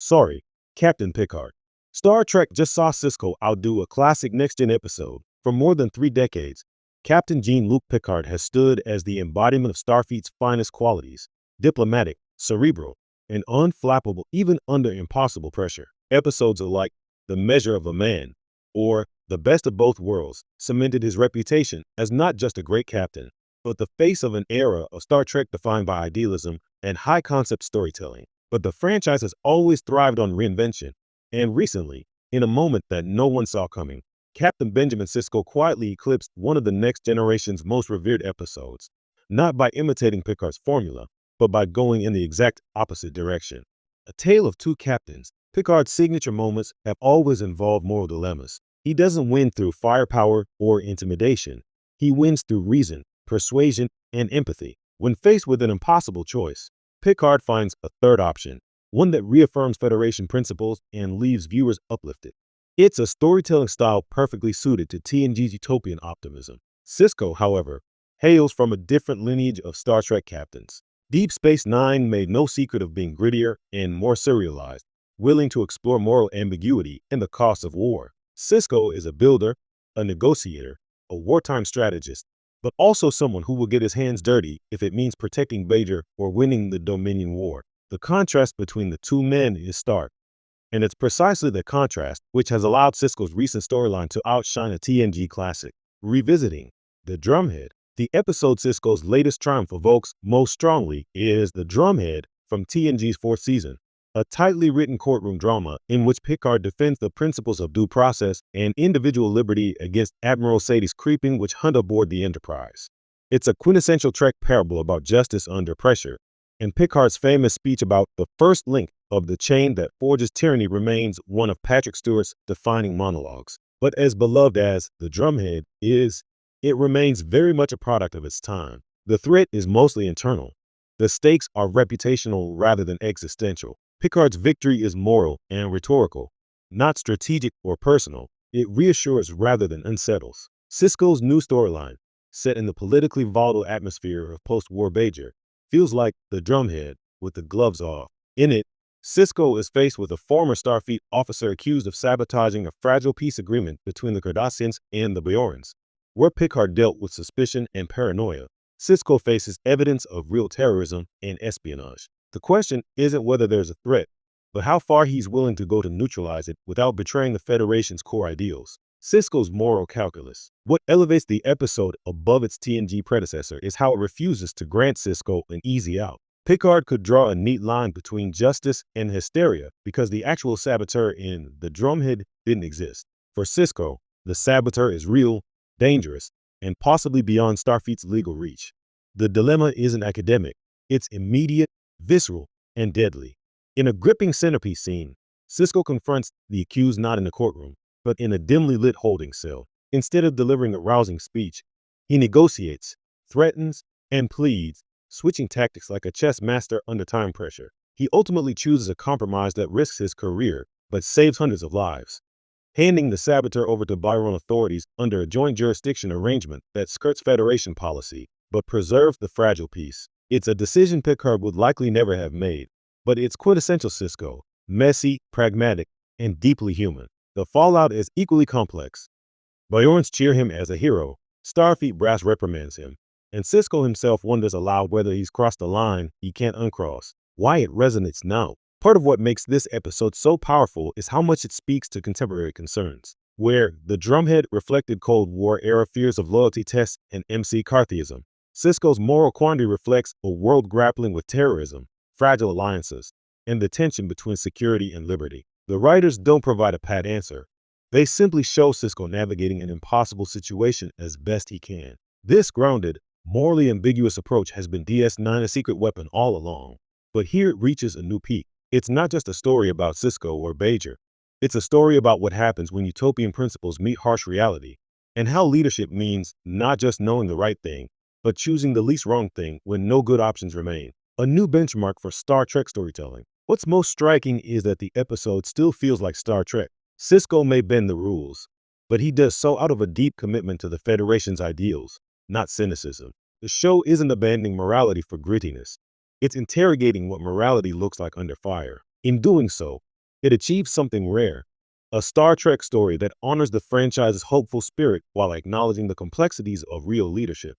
Sorry, Captain Picard. Star Trek just saw Sisko outdo a classic next-gen episode. For more than 3 decades, Captain Jean-Luc Picard has stood as the embodiment of Starfleet's finest qualities: diplomatic, cerebral, and unflappable even under impossible pressure. Episodes like The Measure of a Man or The Best of Both Worlds cemented his reputation as not just a great captain, but the face of an era of Star Trek defined by idealism and high-concept storytelling. But the franchise has always thrived on reinvention, and recently, in a moment that no one saw coming, Captain Benjamin Sisko quietly eclipsed one of the next generation's most revered episodes, not by imitating Picard's formula, but by going in the exact opposite direction. A tale of two captains, Picard's signature moments have always involved moral dilemmas. He doesn't win through firepower or intimidation. He wins through reason, persuasion, and empathy. When faced with an impossible choice, Picard finds a third option, one that reaffirms Federation principles and leaves viewers uplifted. It's a storytelling style perfectly suited to TNG's utopian optimism. Sisko, however, hails from a different lineage of Star Trek captains. Deep Space Nine made no secret of being grittier and more serialized, willing to explore moral ambiguity and the cost of war. Sisko is a builder, a negotiator, a wartime strategist, but also someone who will get his hands dirty if it means protecting Bajor or winning the Dominion War. The contrast between the two men is stark, and it's precisely the contrast which has allowed Sisko's recent storyline to outshine a TNG classic. Revisiting The Drumhead, the episode Sisko's latest triumph evokes most strongly is The Drumhead from TNG's 4th season, a tightly written courtroom drama in which Picard defends the principles of due process and individual liberty against Admiral Sadie's creeping witch hunt aboard the Enterprise. It's a quintessential Trek parable about justice under pressure, and Picard's famous speech about the first link of the chain that forges tyranny remains one of Patrick Stewart's defining monologues. But as beloved as The Drumhead is, it remains very much a product of its time. The threat is mostly internal. The stakes are reputational rather than existential. Picard's victory is moral and rhetorical, not strategic or personal. It reassures rather than unsettles. Sisko's new storyline, set in the politically volatile atmosphere of post-war Bajor, feels like The Drumhead with the gloves off. In it, Sisko is faced with a former Starfleet officer accused of sabotaging a fragile peace agreement between the Cardassians and the Bajorans. Where Picard dealt with suspicion and paranoia, Sisko faces evidence of real terrorism and espionage. The question isn't whether there's a threat, but how far he's willing to go to neutralize it without betraying the Federation's core ideals. Sisko's moral calculus. What elevates the episode above its TNG predecessor is how it refuses to grant Sisko an easy out. Picard could draw a neat line between justice and hysteria because the actual saboteur in The Drumhead didn't exist. For Sisko, the saboteur is real, dangerous, and possibly beyond Starfleet's legal reach. The dilemma isn't academic. It's immediate, visceral, and deadly. In a gripping centerpiece scene, Sisko confronts the accused not in the courtroom, but in a dimly lit holding cell. Instead of delivering a rousing speech, he negotiates, threatens, and pleads, switching tactics like a chess master under time pressure. He ultimately chooses a compromise that risks his career, but saves hundreds of lives, handing the saboteur over to Bajoran authorities under a joint jurisdiction arrangement that skirts Federation policy, but preserves the fragile peace. It's a decision Picard would likely never have made, but it's quintessential Sisko, messy, pragmatic, and deeply human. The fallout is equally complex. Bajorans cheer him as a hero, Starfleet brass reprimands him, and Sisko himself wonders aloud whether he's crossed a line he can't uncross. Why it resonates now. Part of what makes this episode so powerful is how much it speaks to contemporary concerns. Where The Drumhead reflected Cold War-era fears of loyalty tests and MC Carthyism, Sisko's moral quandary reflects a world grappling with terrorism, fragile alliances, and the tension between security and liberty. The writers don't provide a pat answer. They simply show Sisko navigating an impossible situation as best he can. This grounded, morally ambiguous approach has been DS9 a secret weapon all along. But here it reaches a new peak. It's not just a story about Sisko or Bajor. It's a story about what happens when utopian principles meet harsh reality, and how leadership means not just knowing the right thing, but choosing the least wrong thing when no good options remain. A new benchmark for Star Trek storytelling. What's most striking is that the episode still feels like Star Trek. Sisko may bend the rules, but he does so out of a deep commitment to the Federation's ideals, not cynicism. The show isn't abandoning morality for grittiness. It's interrogating what morality looks like under fire. In doing so, It achieves something rare, a Star Trek story that honors the franchise's hopeful spirit while acknowledging the complexities of real leadership.